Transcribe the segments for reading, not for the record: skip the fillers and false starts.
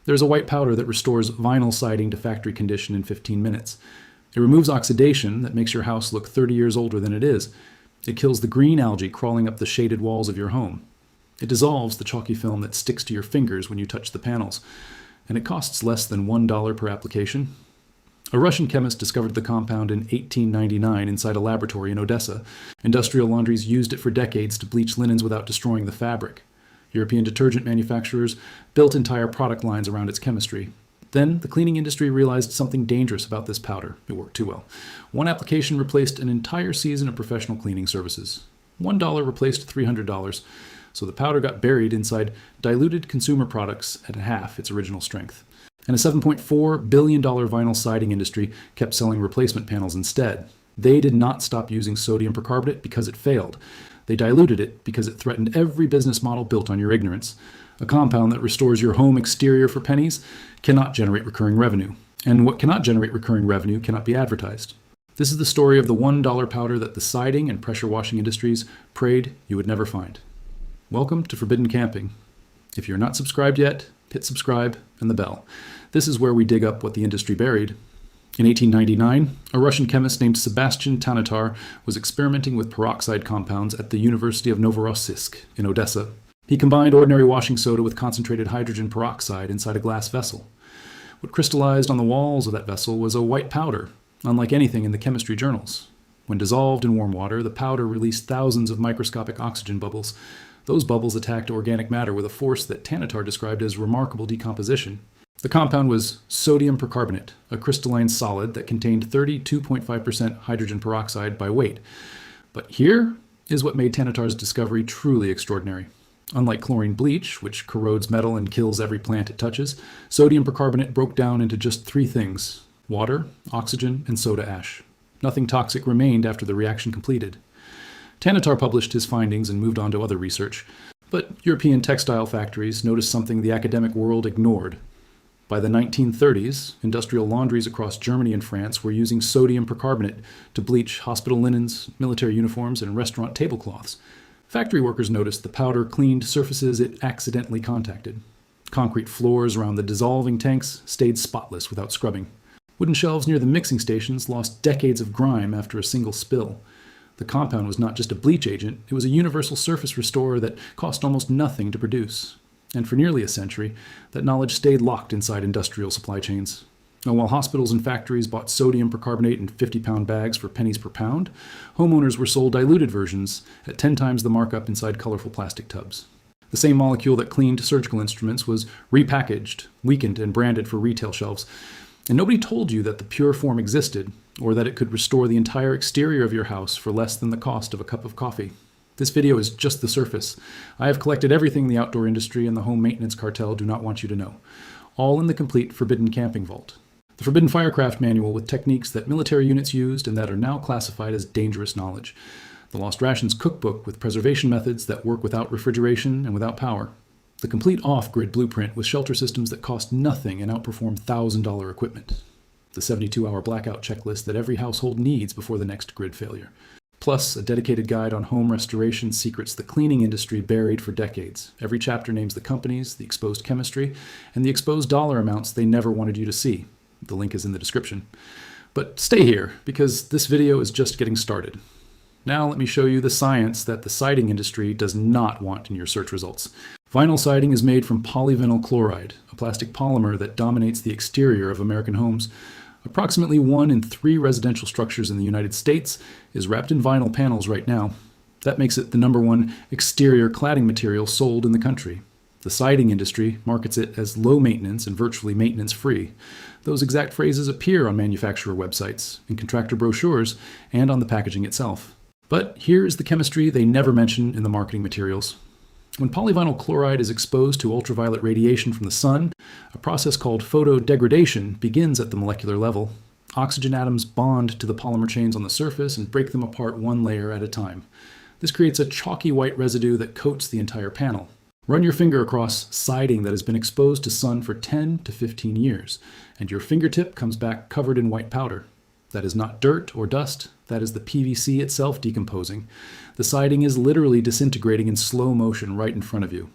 There's a white powder that restores vinyl siding to factory condition in 15 minutes. It removes oxidation that makes your house look 30 years older than it is. It kills the green algae crawling up the shaded walls of your home. It dissolves the chalky film that sticks to your fingers when you touch the panels. And it costs less than $1 per application. A Russian chemist discovered the compound in 1899 inside a laboratory in Odessa. Industrial laundries used it for decades to bleach linens without destroying the fabric. European detergent manufacturers built entire product lines around its chemistry. Then, the cleaning industry realized something dangerous about this powder. It worked too well. One application replaced an entire season of professional cleaning services. $1 replaced $300, so the powder got buried inside diluted consumer products at half its original strength. And a $7.4 billion vinyl siding industry kept selling replacement panels instead. They did not stop using sodium percarbonate because it failed. They diluted it because it threatened every business model built on your ignorance. A compound that restores your home exterior for pennies cannot generate recurring revenue. And what cannot generate recurring revenue cannot be advertised. This is the story of the $1 powder that the siding and pressure washing industries prayed you would never find. Welcome to Forbidden Camping. If you're not subscribed yet, hit subscribe and the bell. This is where we dig up what the industry buried. In 1899, a Russian chemist named Sebastian Tanatar was experimenting with peroxide compounds at the University of Novorossiysk in Odessa. He combined ordinary washing soda with concentrated hydrogen peroxide inside a glass vessel. What crystallized on the walls of that vessel was a white powder, unlike anything in the chemistry journals. When dissolved in warm water, the powder released thousands of microscopic oxygen bubbles. Those bubbles attacked organic matter with a force that Tanatar described as remarkable decomposition. The compound was sodium percarbonate, a crystalline solid that contained 32.5% hydrogen peroxide by weight. But here is what made Tanatar's discovery truly extraordinary. Unlike chlorine bleach, which corrodes metal and kills every plant it touches, sodium percarbonate broke down into just three things: water, oxygen, and soda ash. Nothing toxic remained after the reaction completed. Tanatar published his findings and moved on to other research, but European textile factories noticed something the academic world ignored. By the 1930s, industrial laundries across Germany and France were using sodium percarbonate to bleach hospital linens, military uniforms, and restaurant tablecloths. Factory workers noticed the powder cleaned surfaces it accidentally contacted. Concrete floors around the dissolving tanks stayed spotless without scrubbing. Wooden shelves near the mixing stations lost decades of grime after a single spill. The compound was not just a bleach agent, it was a universal surface restorer that cost almost nothing to produce. And for nearly a century, that knowledge stayed locked inside industrial supply chains. And while hospitals and factories bought sodium percarbonate in 50-pound bags for pennies per pound, homeowners were sold diluted versions at 10 times the markup inside colorful plastic tubs. The same molecule that cleaned surgical instruments was repackaged, weakened, and branded for retail shelves. And nobody told you that the pure form existed, or that it could restore the entire exterior of your house for less than the cost of a cup of coffee. This video is just the surface. I have collected everything the outdoor industry and the home maintenance cartel do not want you to know, all in the complete Forbidden Camping Vault. The Forbidden Firecraft Manual with techniques that military units used and that are now classified as dangerous knowledge. The Lost Rations Cookbook with preservation methods that work without refrigeration and without power. The complete off-grid blueprint with shelter systems that cost nothing and outperform $1,000 equipment. The 72-hour blackout checklist that every household needs before the next grid failure. Plus, a dedicated guide on home restoration secrets the cleaning industry buried for decades. Every chapter names the companies, the exposed chemistry, and the exposed dollar amounts they never wanted you to see. The link is in the description. But stay here, because this video is just getting started. Now let me show you the science that the siding industry does not want in your search results. Vinyl siding is made from polyvinyl chloride, a plastic polymer that dominates the exterior of American homes. Approximately 1 in 3 residential structures in the United States is wrapped in vinyl panels right now. That makes it the #1 exterior cladding material sold in the country. The siding industry markets it as low maintenance and virtually maintenance free. Those exact phrases appear on manufacturer websites, in contractor brochures, and on the packaging itself. But here is the chemistry they never mention in the marketing materials. When polyvinyl chloride is exposed to ultraviolet radiation from the sun, a process called photodegradation begins at the molecular level. Oxygen atoms bond to the polymer chains on the surface and break them apart one layer at a time. This creates a chalky white residue that coats the entire panel. Run your finger across siding that has been exposed to sun for 10 to 15 years, and your fingertip comes back covered in white powder. That is not dirt or dust, that is the PVC itself decomposing. The siding is literally disintegrating in slow motion right in front of you.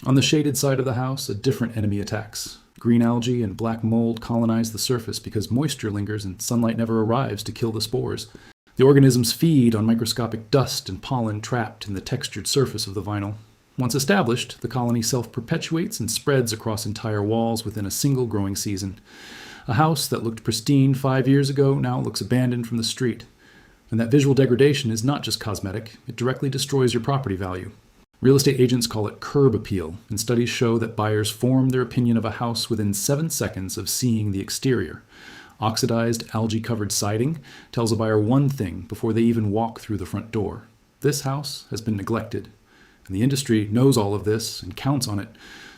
On the shaded side of the house, a different enemy attacks. Green algae and black mold colonize the surface because moisture lingers and sunlight never arrives to kill the spores. The organisms feed on microscopic dust and pollen trapped in the textured surface of the vinyl. Once established, the colony self-perpetuates and spreads across entire walls within a single growing season. A house that looked pristine 5 years ago now looks abandoned from the street. And that visual degradation is not just cosmetic, it directly destroys your property value. Real estate agents call it curb appeal, and studies show that buyers form their opinion of a house within 7 seconds of seeing the exterior. Oxidized, algae-covered siding tells a buyer one thing before they even walk through the front door. This house has been neglected. And the industry knows all of this and counts on it,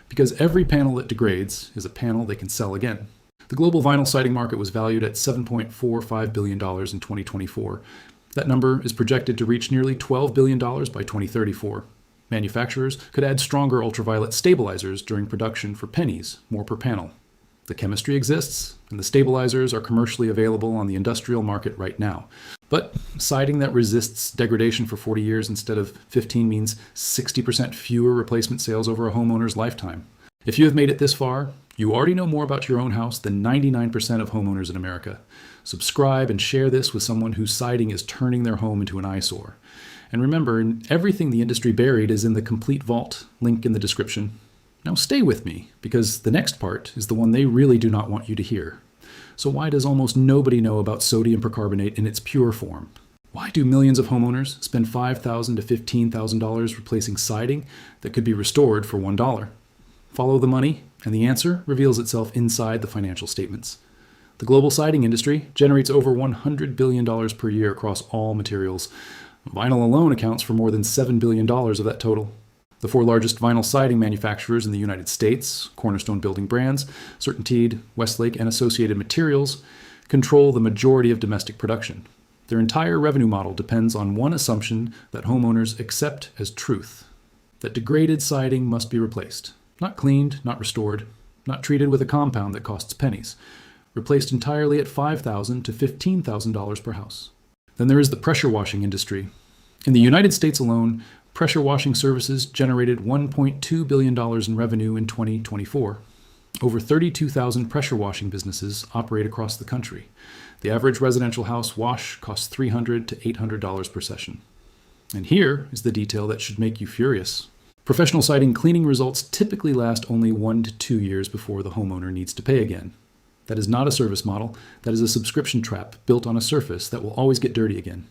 because every panel that degrades is a panel they can sell again. The global vinyl siding market was valued at $7.45 billion in 2024. That number is projected to reach nearly $12 billion by 2034. Manufacturers could add stronger ultraviolet stabilizers during production for pennies, more per panel. The chemistry exists, and the stabilizers are commercially available on the industrial market right now. But siding that resists degradation for 40 years instead of 15 means 60% fewer replacement sales over a homeowner's lifetime. If you have made it this far, you already know more about your own house than 99% of homeowners in America. Subscribe and share this with someone whose siding is turning their home into an eyesore. And remember, everything the industry buried is in the complete vault, link in the description. Now stay with me, because the next part is the one they really do not want you to hear. So why does almost nobody know about sodium percarbonate in its pure form? Why do millions of homeowners spend $5,000 to $15,000 replacing siding that could be restored for $1? Follow the money, and the answer reveals itself inside the financial statements. The global siding industry generates over $100 billion per year across all materials. Vinyl alone accounts for more than $7 billion of that total. The 4 largest vinyl siding manufacturers in the United States, Cornerstone Building Brands, CertainTeed, Westlake, and Associated Materials, control the majority of domestic production. Their entire revenue model depends on one assumption that homeowners accept as truth: that degraded siding must be replaced. Not cleaned, not restored, not treated with a compound that costs pennies. Replaced entirely at $5,000 to $15,000 per house. Then there is the pressure washing industry. In the United States alone, pressure washing services generated $1.2 billion in revenue in 2024. Over 32,000 pressure washing businesses operate across the country. The average residential house wash costs $300 to $800 per session. And here is the detail that should make you furious. Professional siding cleaning results typically last only 1 to 2 years before the homeowner needs to pay again. That is not a service model, that is a subscription trap built on a surface that will always get dirty again.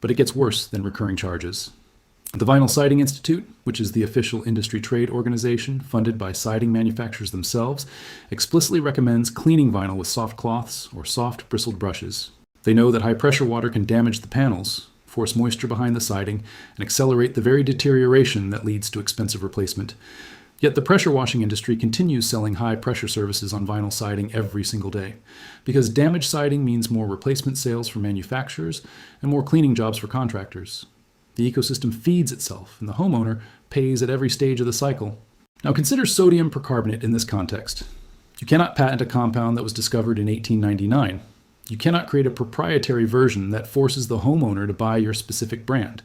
But it gets worse than recurring charges. The Vinyl Siding Institute, which is the official industry trade organization funded by siding manufacturers themselves, explicitly recommends cleaning vinyl with soft cloths or soft bristled brushes. They know that high-pressure water can damage the panels, force moisture behind the siding, and accelerate the very deterioration that leads to expensive replacement. Yet the pressure washing industry continues selling high-pressure services on vinyl siding every single day, because damaged siding means more replacement sales for manufacturers and more cleaning jobs for contractors. The ecosystem feeds itself, and the homeowner pays at every stage of the cycle. Now consider sodium percarbonate in this context. You cannot patent a compound that was discovered in 1899. You cannot create a proprietary version that forces the homeowner to buy your specific brand.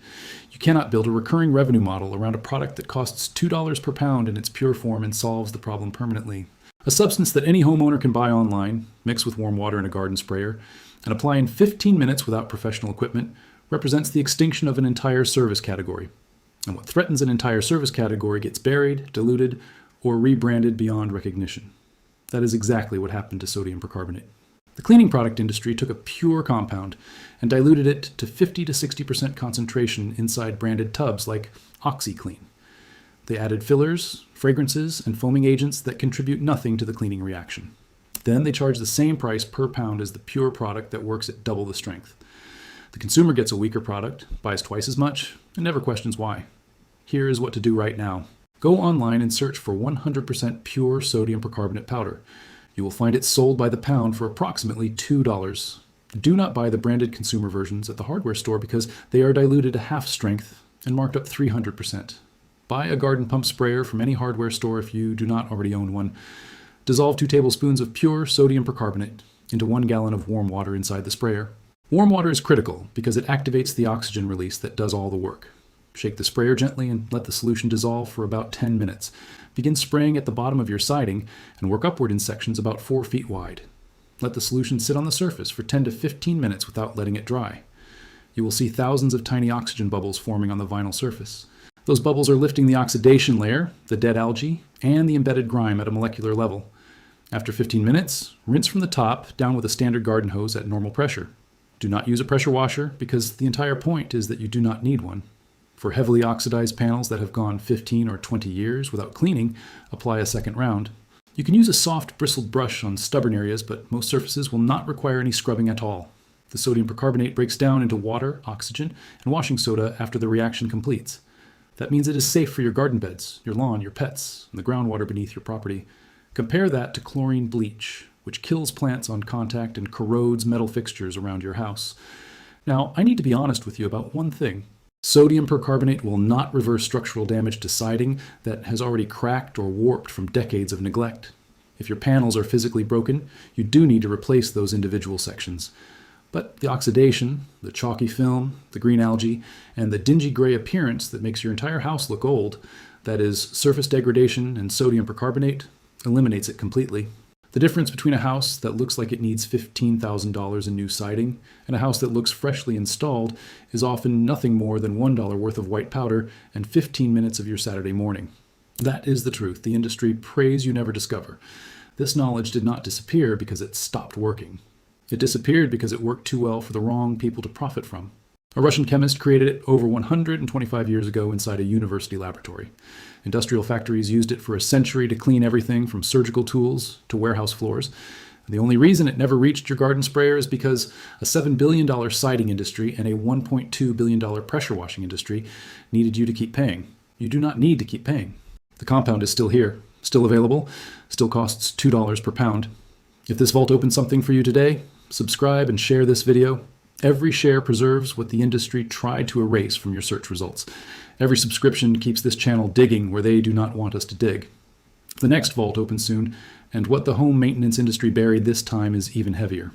You cannot build a recurring revenue model around a product that costs $2 per pound in its pure form and solves the problem permanently. A substance that any homeowner can buy online, mix with warm water in a garden sprayer, and apply in 15 minutes without professional equipment represents the extinction of an entire service category. And what threatens an entire service category gets buried, diluted, or rebranded beyond recognition. That is exactly what happened to sodium percarbonate. The cleaning product industry took a pure compound and diluted it to 50 to 60% concentration inside branded tubs like OxyClean. They added fillers, fragrances, and foaming agents that contribute nothing to the cleaning reaction. Then they charge the same price per pound as the pure product that works at double the strength. The consumer gets a weaker product, buys twice as much, and never questions why. Here is what to do right now. Go online and search for 100% pure sodium percarbonate powder. You will find it sold by the pound for approximately $2. Do not buy the branded consumer versions at the hardware store because they are diluted to half strength and marked up 300%. Buy a garden pump sprayer from any hardware store if you do not already own one. Dissolve 2 tablespoons of pure sodium percarbonate into 1 gallon of warm water inside the sprayer. Warm water is critical because it activates the oxygen release that does all the work. Shake the sprayer gently and let the solution dissolve for about 10 minutes. Begin spraying at the bottom of your siding and work upward in sections about 4 feet wide. Let the solution sit on the surface for 10 to 15 minutes without letting it dry. You will see thousands of tiny oxygen bubbles forming on the vinyl surface. Those bubbles are lifting the oxidation layer, the dead algae, and the embedded grime at a molecular level. After 15 minutes, rinse from the top down with a standard garden hose at normal pressure. Do not use a pressure washer because the entire point is that you do not need one. For heavily oxidized panels that have gone 15 or 20 years without cleaning, apply a second round. You can use a soft bristled brush on stubborn areas, but most surfaces will not require any scrubbing at all. The sodium percarbonate breaks down into water, oxygen, and washing soda after the reaction completes. That means it is safe for your garden beds, your lawn, your pets, and the groundwater beneath your property. Compare that to chlorine bleach, which kills plants on contact and corrodes metal fixtures around your house. Now, I need to be honest with you about one thing. Sodium percarbonate will not reverse structural damage to siding that has already cracked or warped from decades of neglect. If your panels are physically broken, you do need to replace those individual sections. But the oxidation, the chalky film, the green algae, and the dingy gray appearance that makes your entire house look old, that is, surface degradation and sodium percarbonate, eliminates it completely. The difference between a house that looks like it needs $15,000 in new siding and a house that looks freshly installed is often nothing more than $1 worth of white powder and 15 minutes of your Saturday morning. That is the truth the industry prays you never discover. This knowledge did not disappear because it stopped working. It disappeared because it worked too well for the wrong people to profit from. A Russian chemist created it over 125 years ago inside a university laboratory. Industrial factories used it for a century to clean everything from surgical tools to warehouse floors. And the only reason it never reached your garden sprayer is because a $7 billion siding industry and a $1.2 billion pressure washing industry needed you to keep paying. You do not need to keep paying. The compound is still here, still available, still costs $2 per pound. If this vault opened something for you today, subscribe and share this video. Every share preserves what the industry tried to erase from your search results. Every subscription keeps this channel digging where they do not want us to dig. The next vault opens soon, and what the home maintenance industry buried this time is even heavier.